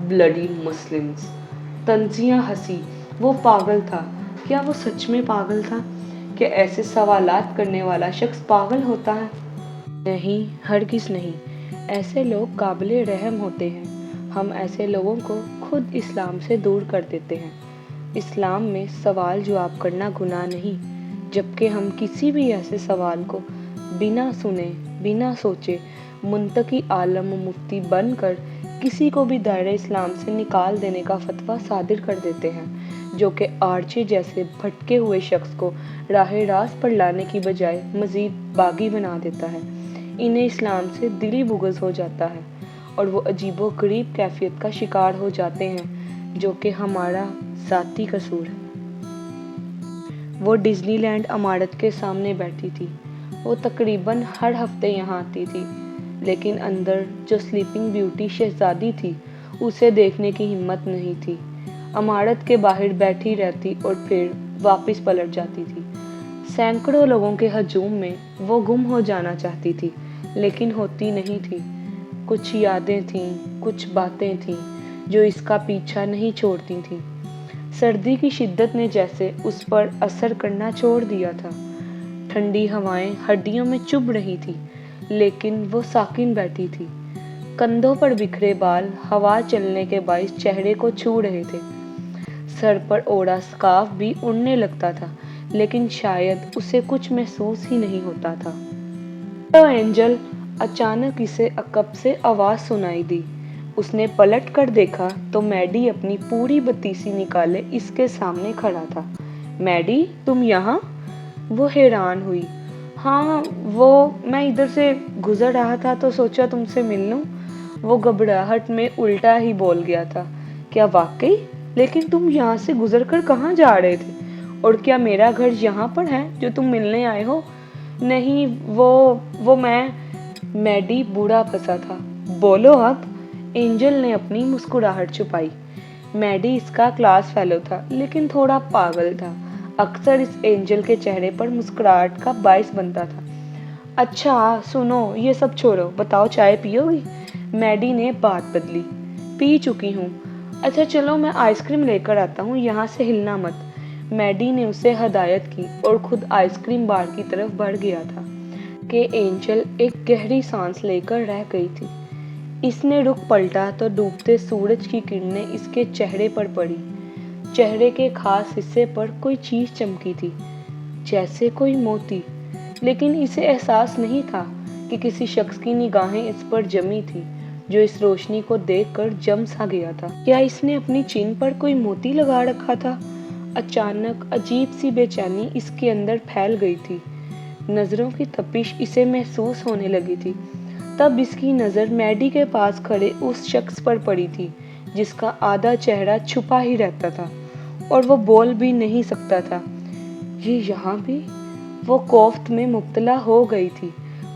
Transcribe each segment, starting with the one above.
Bloody Muslims. تنزیہ ہنسی۔ وہ پاگل تھا۔ کیا وہ سچ میں پاگل تھا؟ کیا ایسے سوالات کرنے والا شخص پاگل ہوتا ہے؟ نہیں، ہرگز نہیں۔ ایسے لوگ قابل رحم ہوتے ہیں۔ ہم ایسے لوگوں کو خود اسلام سے دور کر دیتے ہیں۔ اسلام میں سوال جواب کرنا گناہ نہیں، جبکہ ہم کسی بھی ایسے سوال کو بنا سنے، بنا سوچے منطقی عالم و مفتی بن کر کسی کو بھی دائرہ اسلام سے نکال دینے کا فتویٰ صادر کر دیتے ہیں، جو کہ آرچی جیسے بھٹکے ہوئے شخص کو راہ راست پر لانے کی بجائے مزید باغی بنا دیتا ہے۔ انہیں اسلام سے دلی بغض ہو جاتا ہے اور وہ عجیب و غریب کیفیت کا شکار ہو جاتے ہیں جو کہ ہمارا ذاتی قصور ہے۔ وہ ڈزنی لینڈ عمارت کے سامنے بیٹھی تھی۔ وہ تقریباً ہر ہفتے یہاں آتی تھی، لیکن اندر جو سلیپنگ بیوٹی شہزادی تھی اسے دیکھنے کی ہمت نہیں تھی۔ عمارت کے باہر بیٹھی رہتی اور پھر واپس پلٹ جاتی تھی۔ سینکڑوں لوگوں کے ہجوم میں وہ گم ہو جانا چاہتی تھی، لیکن ہوتی نہیں تھی۔ کچھ یادیں تھیں، کچھ باتیں تھیں جو اس کا پیچھا نہیں چھوڑتی تھیں۔ سردی کی شدت نے جیسے اس پر اثر کرنا چھوڑ دیا تھا۔ ٹھنڈی ہوائیں ہڈیوں میں چبھ رہی تھی، لیکن وہ ساکن بیٹھی تھی۔ کندھوں پر بکھرے بال ہوا چلنے کے باعث چہرے کو چھو رہے تھے۔ سر پر اوڑھا اسکارف بھی اڑنے لگتا تھا، لیکن شاید اسے کچھ محسوس ہی نہیں ہوتا تھا۔ تو اینجل! اچانک اسے عقب سے آواز سنائی دی۔ اس نے پلٹ کر دیکھا تو میڈی اپنی پوری بتیسی نکالے اس کے سامنے کھڑا تھا۔ میڈی، تم یہاں؟ وہ حیران ہوئی۔ ہاں، میں ادھر سے گزر رہا تھا تو سوچا تم سے مل لوں۔ وہ گھبراہٹ میں الٹا ہی بول گیا تھا۔ کیا واقعی؟ لیکن تم یہاں سے گزر کر کہاں جا رہے تھے؟ اور کیا میرا گھر یہاں پر ہے جو تم ملنے آئے ہو؟ نہیں، وہ میڈی بوڑھا پھنسا تھا۔ بولو اب! اینجل نے اپنی مسکراہٹ چھپائی۔ میڈی اس کا کلاس فیلو تھا، لیکن تھوڑا پاگل تھا۔ اکثر اس اینجل کے چہرے پر مسکراہٹ کا باعث بنتا تھا۔ اچھا سنو، یہ سب چھوڑو، بتاؤ چائے پیو گی؟ میڈی نے بات بدلی۔ پی چکی ہوں۔ اچھا چلو، میں آئس کریم لے کر آتا ہوں، یہاں سے ہلنا مت۔ میڈی نے اسے ہدایت کی اور خود آئس کریم بار کی طرف بڑھ گیا تھا کہ اینجل ایک گہری سانس لے کر رہ گئی تھی۔ اس نے رخ پلٹا تو ڈوبتے سورج کی کرنیں اس کے چہرے پر پڑی۔ چہرے کے خاص حصے پر کوئی چیز چمکی تھی، جیسے کوئی موتی، لیکن اسے احساس نہیں تھا کہ کسی شخص کی نگاہیں اس پر جمی تھی جو اس روشنی کو دیکھ کر جم سا گیا تھا۔ کیا اس نے اپنی چین پر کوئی موتی لگا رکھا تھا؟ اچانک عجیب سی بے چینی اس کے اندر پھیل گئی تھی۔ نظروں کی تپش اسے محسوس ہونے لگی تھی۔ تب اس کی نظر میڈی کے پاس کھڑے اس شخص پر پڑی تھی جس کا آدھا چہرہ چھپا ہی رہتا تھا اور وہ بول بھی نہیں سکتا تھا۔ یہ یہاں بھی؟ وہ کوفت میں مبتلا ہو گئی تھی۔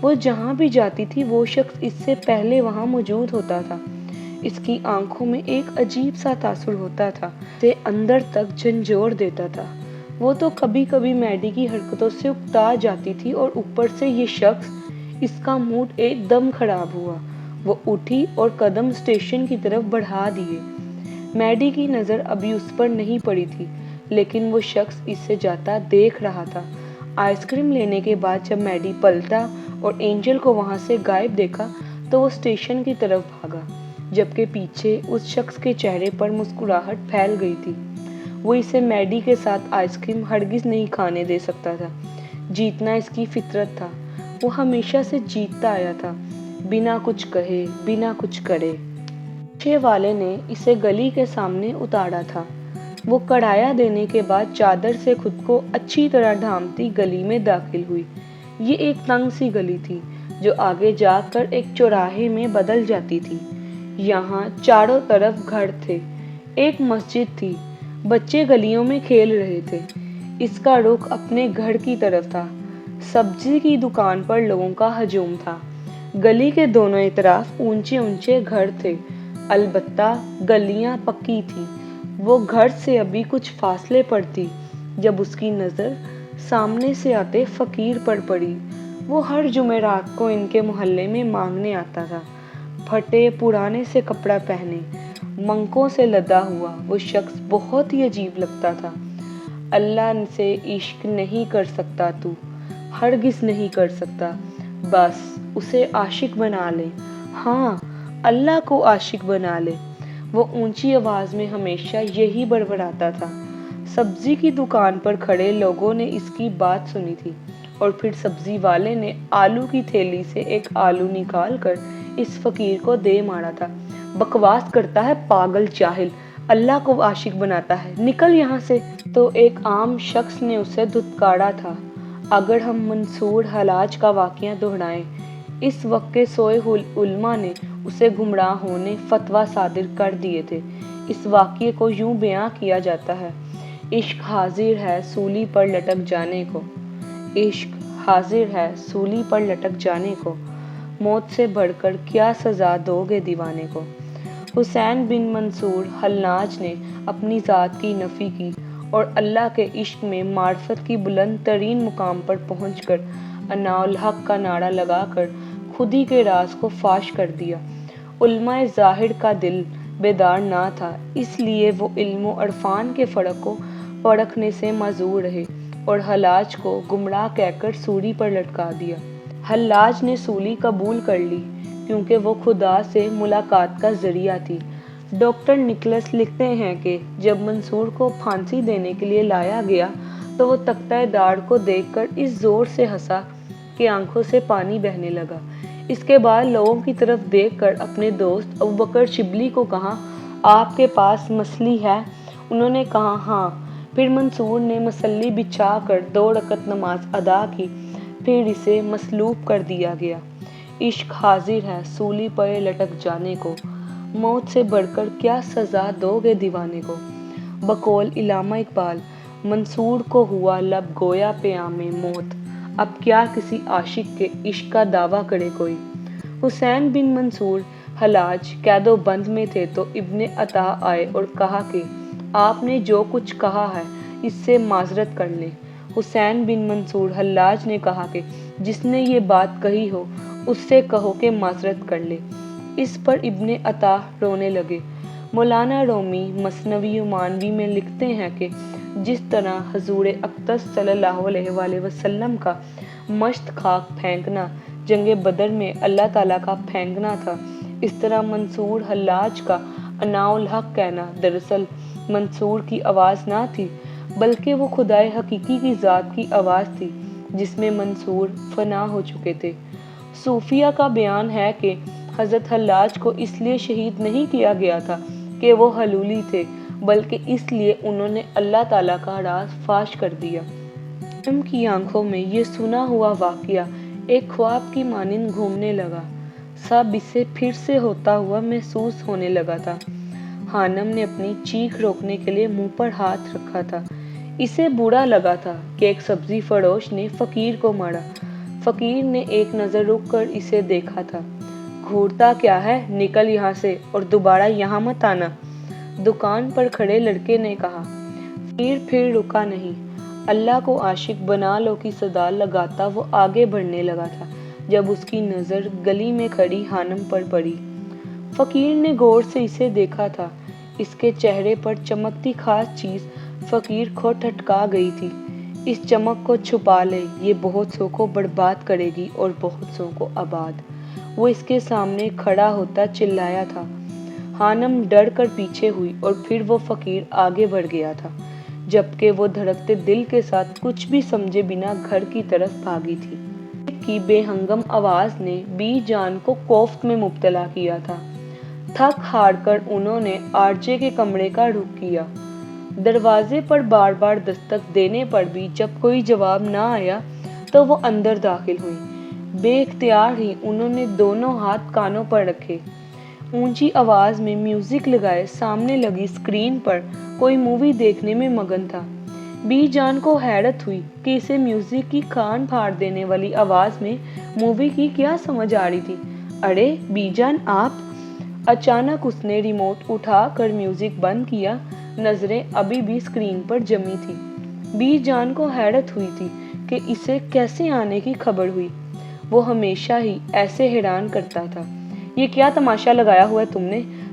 وہ جہاں بھی جاتی تھی وہ شخص اس سے پہلے وہاں موجود ہوتا تھا۔ اس کی آنکھوں میں ایک عجیب سا تاثر ہوتا تھا، اسے اندر تک جھنجھوڑ دیتا تھا۔ وہ تو کبھی کبھی میڈی کی حرکتوں سے اکتا جاتی تھی اور اوپر سے یہ شخص، اس کا موڈ ایک دم خراب ہوا۔ وہ اٹھی اور قدم اسٹیشن کی طرف بڑھا دیے۔ میڈی کی نظر ابھی اس پر نہیں پڑی تھی، لیکن وہ شخص اس سے جاتا دیکھ رہا تھا۔ آئس کریم لینے کے بعد جب میڈی پلٹا اور اینجل کو وہاں سے غائب دیکھا تو وہ اسٹیشن کی طرف بھاگا، جبکہ پیچھے اس شخص کے چہرے پر مسکراہٹ پھیل گئی تھی۔ وہ اسے میڈی کے ساتھ آئس کریم ہرگز نہیں کھانے دے سکتا تھا۔ جیتنا اس کی فطرت تھا۔ وہ ہمیشہ سے جیتتا آیا تھا، بنا کچھ کہے، بنا کچھ کرے۔ رکشے والے نے اسے گلی کے سامنے اتارا تھا۔ وہ کڑھایا دینے کے بعد چادر سے خود کو اچھی طرح ڈھانپتی گلی میں داخل ہوئی۔ یہ ایک تنگ سی گلی تھی جو آگے جا کر ایک چوراہے میں بدل جاتی تھی۔ یہاں چاروں طرف گھر تھے، ایک مسجد تھی، بچے گلیوں میں کھیل رہے تھے۔ اس کا رخ اپنے گھر کی طرف تھا۔ سبزی کی دکان پر لوگوں کا ہجوم تھا۔ گلی کے دونوں اطراف اونچے اونچے گھر تھے، البتہ گلیاں پکی تھیں۔ وہ گھر سے ابھی کچھ فاصلے پر تھی جب اس کی نظر سامنے سے آتے فقیر پر پڑی۔ وہ ہر جمعرات کو ان کے محلے میں مانگنے آتا تھا، پھٹے پرانے سے کپڑا پہنے، منکوں سے لدا ہوا وہ شخص بہت ہی عجیب لگتا تھا۔ اللہ سے عشق نہیں کر سکتا تو، ہرگز نہیں کر سکتا، بس اسے عاشق بنا لے، ہاں اللہ کو عاشق بنا لے۔ وہ اونچی آواز میں ہمیشہ یہی بڑبڑاتا تھا۔ سبزی کی دکان پر کھڑے لوگوں نے اس کی بات سنی تھی اور پھر سبزی والے نے آلو کی تھیلی سے ایک آلو نکال کر اس فقیر کو دے مارا تھا۔ بکواس کرتا ہے پاگل جاہل، اللہ کو عاشق بناتا ہے، نکل یہاں سے۔ تو ایک عام شخص نے اسے دھتکارا تھا۔ اگر ہم منصور حلاج کا واقعہ دہرائیں، اس وقت کے سوئے علماء نے اسے گمراہ ہونے فتویٰ صادر کر دیے تھے۔ اس واقعے کو یوں بیان کیا جاتا ہے: عشق حاضر ہے سولی پر لٹک جانے کو، عشق حاضر ہے سولی پر لٹک جانے کو، موت سے بڑھ کر کیا سزا دو گے دیوانے کو۔ حسین بن منصور حلاج نے اپنی ذات کی نفی کی اور اللہ کے عشق میں معرفت کی بلند ترین مقام پر پہنچ کر انا الحق کا نعرہ لگا کر خودی کے راز کو فاش کر دیا۔ علماء ظاہر کا دل بیدار نہ تھا، اس لیے وہ علم و عرفان کے فرق کو پرکھنے سے معذور رہے اور حلاج کو گمراہ کہہ کر سولی پر لٹکا دیا۔ حلاج نے سولی قبول کر لی کیونکہ وہ خدا سے ملاقات کا ذریعہ تھی۔ ڈاکٹر نکلس لکھتے ہیں کہ جب منصور کو پھانسی دینے کے لیے لایا گیا تو وہ تختہ دار کو دیکھ کر اس زور سے ہنسا کہ آنکھوں سے پانی بہنے لگا۔ اس کے بعد لوگوں کی طرف دیکھ کر اپنے دوست ابوبکر شبلی کو کہا، آپ کے پاس مصلی ہے؟ انہوں نے کہا ہاں۔ پھر منصور نے مصلی بچھا کر 2 رکعت نماز ادا کی، پھر اسے مصلوب کر دیا گیا۔ عشق حاضر ہے سولی پر لٹک جانے کو، موت سے بڑھ کر کیا سزا دو گے دیوانے کو۔ بقول علامہ اقبال، منصور کو ہوا لب گویا پیام موت، اب کیا کسی عاشق کے عشق کا دعویٰ کرے کوئی۔ حسین بن منصور حلاج قید و بند میں تھے تو ابن عطا آئے اور کہا کہ آپ نے جو کچھ کہا ہے اس سے معذرت کر لیں۔ حسین بن منصور حلاج نے کہا کہ جس نے یہ بات کہی ہو اس سے کہو کہ معذرت کر لے۔ اس پر ابن عطا رونے لگے۔ مولانا رومی مثنوی معنوی میں لکھتے ہیں کہ جس طرح حضور اقدس صلی اللہ علیہ وآلہ وسلم کا مشت خاک پھینکنا جنگ بدر میں اللہ تعالیٰ کا پھینکنا تھا، اس طرح منصور حلاج کا انا الحق کہنا دراصل منصور کی آواز نہ تھی بلکہ وہ خدائے حقیقی کی ذات کی آواز تھی جس میں منصور فنا ہو چکے تھے۔ صوفیہ کا بیان ہے کہ حضرت حلاج کو اس لیے شہید نہیں کیا گیا تھا کہ وہ حلولی تھے بلکہ اس لیے انہوں نے اللہ تعالیٰ کا راز فاش کر دیا۔ خانم کی آنکھوں میں یہ سنا ہوا واقعہ ایک خواب کی مانند گھومنے لگا، سب اسے پھر سے ہوتا ہوا محسوس ہونے لگا تھا۔ خانم نے اپنی چیخ روکنے کے لیے منہ پر ہاتھ رکھا تھا۔ اسے برا لگا تھا کہ ایک سبزی فروش نے فقیر کو مارا۔ فقیر نے ایک نظر رک کر اسے دیکھا تھا۔ گھورتا کیا ہے، نکل یہاں سے اور دوبارہ یہاں مت آنا، دکان پر کھڑے لڑکے نے کہا۔ فقیر پھر رکا نہیں۔ اللہ کو عاشق بنا لو کی صدا لگاتا وہ آگے بڑھنے لگا تھا جب اس کی نظر گلی میں کھڑی خانم پر پڑی۔ فقیر نے غور سے اسے دیکھا تھا۔ اس کے چہرے پر چمکتی خاص چیز فقیر کو ٹھٹکا گئی تھی۔ اس چمک کو چھپا لے، یہ بہت سو کو برباد کرے گی اور بہت سو کو آباد۔ وہ اس کے سامنے کھڑا ہوتا چلایا تھا۔ خانم ڈر کر پیچھے ہوئی اور پھر وہ فقیر آگے بڑھ گیا تھا جبکہ وہ دھڑکتے دل کے ساتھ کچھ بھی سمجھے بنا گھر کی طرف بھاگی تھی۔ کی بے ہنگم آواز نے بی جان کو کوفت میں مبتلا کیا تھا۔ تھک ہار کر انہوں نے آرجے کے کمرے کا رخ کیا۔ دروازے پر بار بار دستک دینے پر بھی جب کوئی جواب نہ آیا تو وہ اندر داخل ہوئیں۔ بے اختیار ہی انہوں نے دونوں ہاتھ کانوں پر رکھے، اونچی آواز میں میوزک لگائے سامنے لگی اسکرین پر کوئی مووی دیکھنے میں مگن تھا۔ بی جان کو حیرت ہوئی کہ اسے میوزک کی کان پھاڑ دینے والی آواز میں مووی کی کیا سمجھ آ رہی تھی۔ ارے بی جان آپ! اچانک اس نے ریموٹ اٹھا کر میوزک بند کیا، نظریں ابھی بھی اسکرین پر جمی تھی۔ بی جان کو حیرت ہوئی تھی کہ اسے کیسے آنے کی خبر ہوئی۔ وہ ہمیشہ ہی ایسے حیران کرتا تھا۔ یہ کیا تماشا لگایا ہوا ہے تم نے؟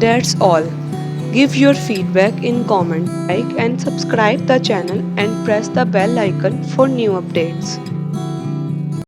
That's all. Give your feedback in comment, like and subscribe the channel and press the bell icon for new updates.